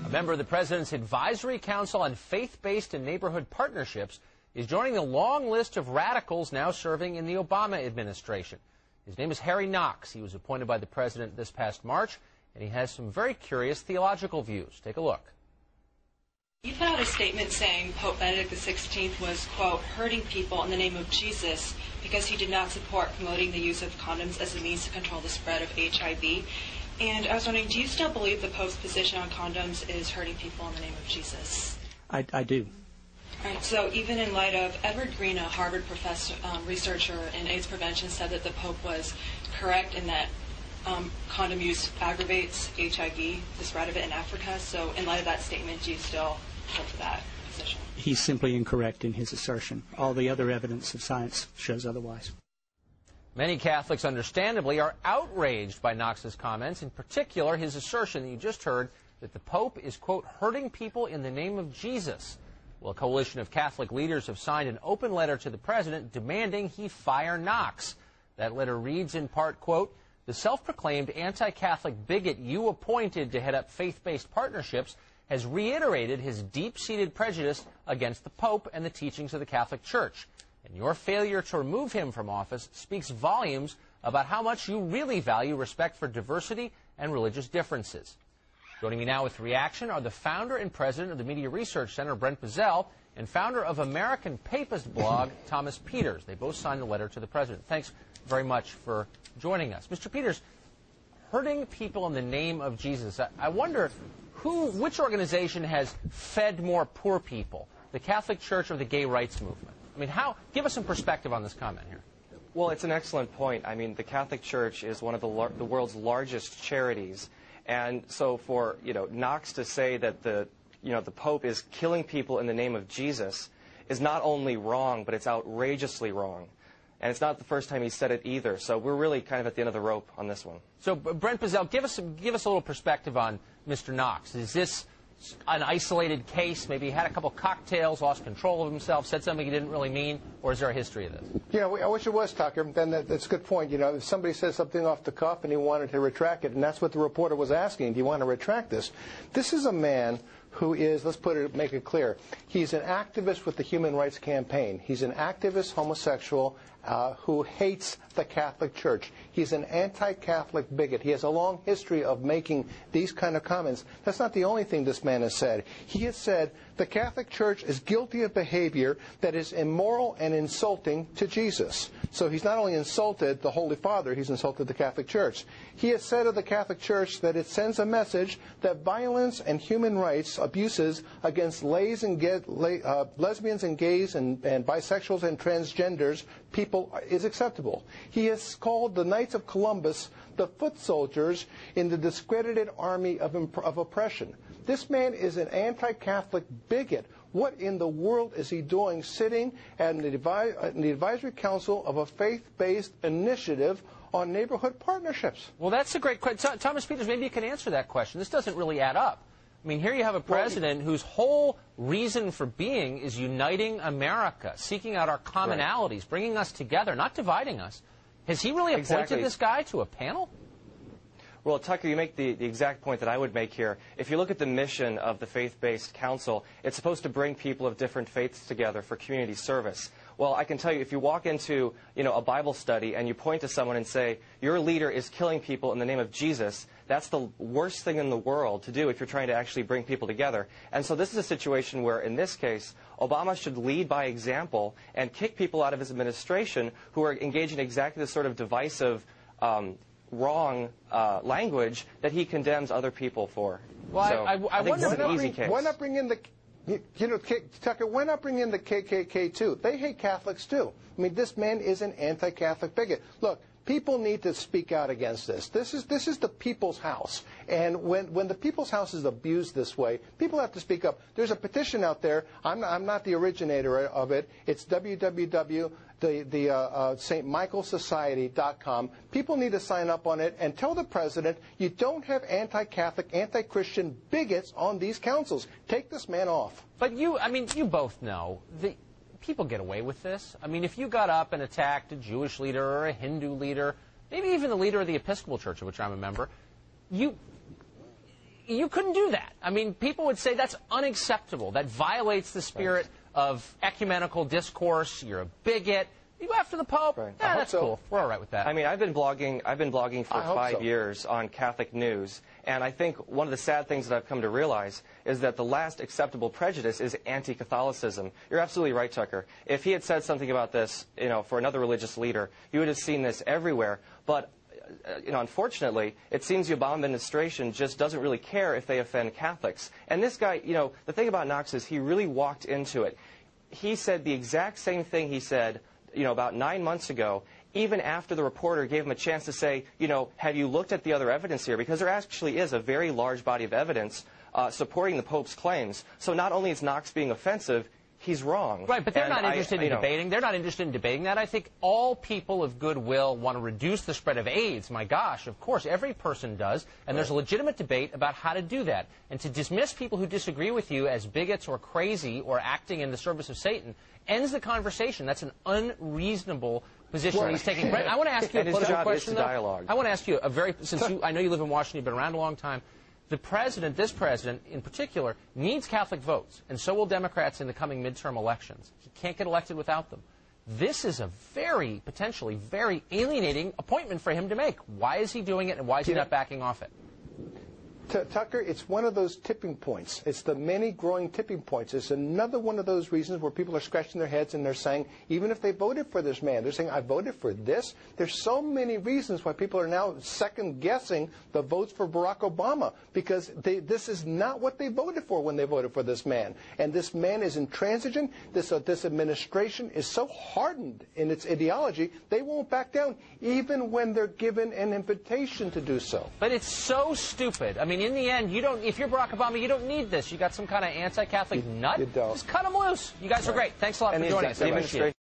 A member of the President's Advisory Council on Faith-Based and Neighborhood Partnerships is joining the long list of radicals now serving in the Obama administration. His name is Harry Knox. He was appointed by the President this past March, and he has some very curious theological views. Take a look. You put out a statement saying Pope Benedict XVI was, quote, hurting people in the name of Jesus because he did not support promoting the use of condoms as a means to control the spread of HIV. And I was wondering, do you still believe the Pope's position on condoms is hurting people in the name of Jesus? I do. All right, so even in light of Edward Green, a Harvard professor, researcher in AIDS prevention, said that the Pope was correct in that condom use aggravates HIV, the spread of it in Africa. So in light of that statement, do you still hold to that position? He's simply incorrect in his assertion. All the other evidence of science shows otherwise. Many Catholics, understandably, are outraged by Knox's comments, in particular his assertion that you just heard that the Pope is, quote, hurting people in the name of Jesus. Well, a coalition of Catholic leaders have signed an open letter to the President demanding he fire Knox. That letter reads in part, quote, the self-proclaimed anti-Catholic bigot you appointed to head up faith-based partnerships has reiterated his deep-seated prejudice against the Pope and the teachings of the Catholic Church. And your failure to remove him from office speaks volumes about how much you really value respect for diversity and religious differences. Joining me now with reaction are the founder and president of the Media Research Center, Brent Bozell, and founder of American Papist blog, Thomas Peters. They both signed the letter to the President. Thanks very much for joining us. Mr. Peters, hurting people in the name of Jesus, I wonder which organization has fed more poor people, the Catholic Church or the gay rights movement? I mean, give us some perspective on this comment here. Well, it's an excellent point. I mean, the Catholic Church is one of the world's largest charities. And so for, Knox to say that the Pope is killing people in the name of Jesus is not only wrong, but it's outrageously wrong. And it's not the first time he said it either. So we're really kind of at the end of the rope on this one. So, Brent Bozell, give us a little perspective on Mr. Knox. Is this an isolated case? Maybe he had a couple cocktails, lost control of himself, said something he didn't really mean, or is there a history of this? Yeah, I wish it was, Tucker. Then that's a good point. If somebody says something off the cuff and he wanted to retract it, and that's what the reporter was asking, do you want to retract this? This is a man who is, make it clear, he's an activist with the Human Rights Campaign. He's an activist homosexual who hates the Catholic Church. He's an anti-Catholic bigot. He has a long history of making these kind of comments. That's not the only thing this man has said. He has said the Catholic Church is guilty of behavior that is immoral and insulting to Jesus. So he's not only insulted the Holy Father, he's insulted the Catholic Church. He has said of the Catholic Church that it sends a message that violence and human rights abuses against lesbians and gays and bisexuals and transgenders people is acceptable. He has called the Knights of Columbus the foot soldiers in the discredited army of oppression. This man is an anti-Catholic bigot. What in the world is he doing sitting at the advisory council of a faith-based initiative on neighborhood partnerships? Well, that's a great question. Thomas Peters, maybe you can answer that question. This doesn't really add up. I mean, here you have a president whose whole reason for being is uniting America, seeking out our commonalities, bringing us together, not dividing us. Has he really appointed this guy to a panel? Well, Tucker, you make the exact point that I would make here. If you look at the mission of the Faith-Based Council, it's supposed to bring people of different faiths together for community service. Well, I can tell you, if you walk into, a Bible study and you point to someone and say, your leader is killing people in the name of Jesus, that's the worst thing in the world to do if you're trying to actually bring people together. And so this is a situation where, in this case, Obama should lead by example and kick people out of his administration who are engaging in exactly the sort of divisive, wrong language that he condemns other people for. Well, so I think wonder this is an easy case. Why not bring in the... Tucker, why not bring in the KKK, too? They hate Catholics, too. I mean, this man is an anti-Catholic bigot. Look, people need to speak out against this. This is the people's house. And when the people's house is abused this way, people have to speak up. There's a petition out there. I'm not the originator of it. It's www.stmichaelsociety.com. People need to sign up on it and tell the president you don't have anti-Catholic, anti-Christian bigots on these councils. Take this man off. But you both know people get away with this. I mean, if you got up and attacked a Jewish leader or a Hindu leader, maybe even the leader of the Episcopal Church, of which I'm a member, you couldn't do that. I mean, people would say that's unacceptable. That violates the spirit of ecumenical discourse. You're a bigot. You go after the Pope. Right. Yeah, that's cool. We're all right with that. I mean, I've been blogging for 5 years on Catholic news, and I think one of the sad things that I've come to realize is that the last acceptable prejudice is anti-Catholicism. You're absolutely right, Tucker. If he had said something about this, for another religious leader, you would have seen this everywhere. But unfortunately, it seems the Obama administration just doesn't really care if they offend Catholics. And this guy, the thing about Knox is he really walked into it. He said the exact same thing he said about 9 months ago, even after the reporter gave him a chance to say, have you looked at the other evidence here? Because there actually is a very large body of evidence supporting the Pope's claims. So not only is Knox being offensive, he's wrong. Right, but they're not interested in debating. They're not interested in debating that. I think all people of goodwill want to reduce the spread of AIDS. My gosh, of course, every person does. And there's a legitimate debate about how to do that. And to dismiss people who disagree with you as bigots or crazy or acting in the service of Satan ends the conversation. That's an unreasonable position that he's taking. Brent, I want to ask you a political question, though. I want to ask you I know you live in Washington, you've been around a long time. This president in particular, needs Catholic votes, and so will Democrats in the coming midterm elections. He can't get elected without them. This is a potentially very alienating appointment for him to make. Why is he doing it, and why is he not backing off it? Tucker, it's one of those tipping points. It's the many growing tipping points. It's another one of those reasons where people are scratching their heads and they're saying, even if they voted for this man, they're saying, I voted for this. There's so many reasons why people are now second-guessing the votes for Barack Obama, because this is not what they voted for when they voted for this man. And this man is intransigent. This administration is so hardened in its ideology, they won't back down, even when they're given an invitation to do so. But it's so stupid. I mean, in the end, if you're Barack Obama, you don't need this. You got some kind of anti-Catholic nut? You don't. Just cut him loose. You guys are great. Thanks a lot for joining us.